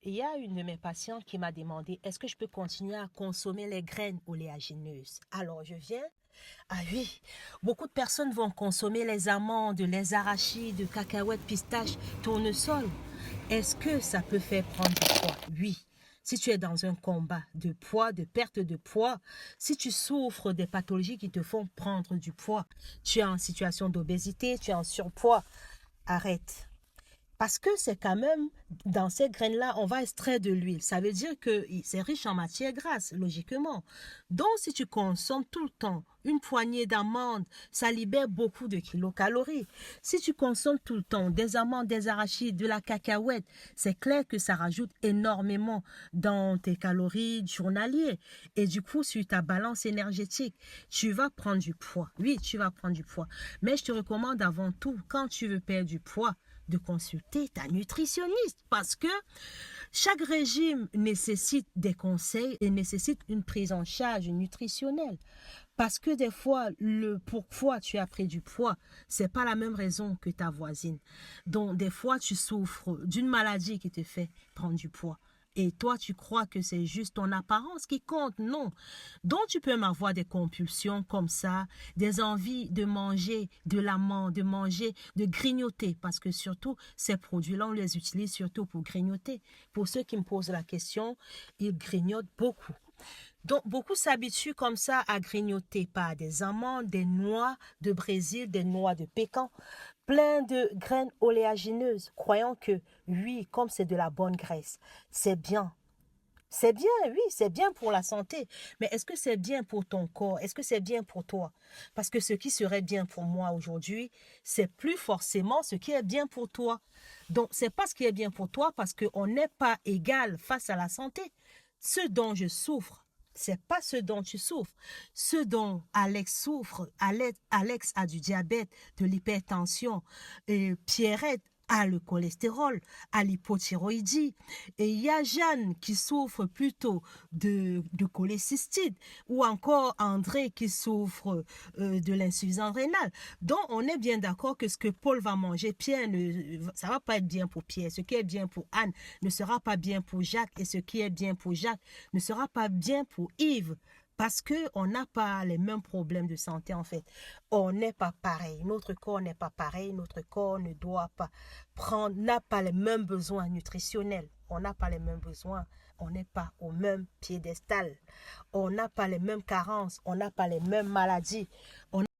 Il y a une de mes patientes qui m'a demandé, est-ce que je peux continuer à consommer les graines oléagineuses? Alors, je viens. Ah oui, beaucoup de personnes vont consommer les amandes, les arachides, cacahuètes, pistaches, tournesol. Est-ce que ça peut faire prendre du poids? Oui. Si tu es dans un combat de poids, de perte de poids, si tu souffres des pathologies qui te font prendre du poids, tu es en situation d'obésité, tu es en surpoids, arrête. Parce que c'est quand même, dans ces graines-là, on va extraire de l'huile. Ça veut dire que c'est riche en matière grasse, logiquement. Donc, si tu consommes tout le temps une poignée d'amandes, ça libère beaucoup de kilocalories. Si tu consommes tout le temps des amandes, des arachides, de la cacahuète, c'est clair que ça rajoute énormément dans tes calories journalières. Et du coup, sur ta balance énergétique, tu vas prendre du poids. Oui, tu vas prendre du poids. Mais je te recommande avant tout, quand tu veux perdre du poids, de consulter ta nutritionniste parce que chaque régime nécessite des conseils et nécessite une prise en charge nutritionnelle. Parce que des fois, le pourquoi tu as pris du poids, c'est pas la même raison que ta voisine. Donc, des fois, tu souffres d'une maladie qui te fait prendre du poids. Et toi, tu crois que c'est juste ton apparence qui compte. Non. Donc, tu peux même avoir des compulsions comme ça, des envies de manger de l'amande, de manger, de grignoter. Parce que surtout, ces produits-là, on les utilise surtout pour grignoter. Pour ceux qui me posent la question, ils grignotent beaucoup. Donc, beaucoup s'habituent comme ça à grignoter par des amandes, des noix de Brésil, des noix de pécan, plein de graines oléagineuses, croyant que oui, comme c'est de la bonne graisse, c'est bien. C'est bien, oui, c'est bien pour la santé. Mais est-ce que c'est bien pour ton corps? Est-ce que c'est bien pour toi? Parce que ce qui serait bien pour moi aujourd'hui, c'est plus forcément ce qui est bien pour toi. Donc, c'est pas ce qui est bien pour toi parce qu'on n'est pas égal face à la santé. Ce dont je souffre, c'est pas ce dont tu souffres. Ce dont Alex souffre, Alex a du diabète, de l'hypertension, et Pierrette a le cholestérol, a l'hypothyroïdie. Et il y a Jeanne qui souffre plutôt de cholécystite, ou encore André qui souffre de l'insuffisance rénale. Donc, on est bien d'accord que ce que Paul va manger, ça va pas être bien pour Pierre. Ce qui est bien pour Anne ne sera pas bien pour Jacques, et ce qui est bien pour Jacques ne sera pas bien pour Yves. Parce qu'on n'a pas les mêmes problèmes de santé en fait. On n'est pas pareil. Notre corps n'est pas pareil. Notre corps ne doit pas n'a pas les mêmes besoins nutritionnels. On n'a pas les mêmes besoins. On n'est pas au même piédestal. On n'a pas les mêmes carences. On n'a pas les mêmes maladies. On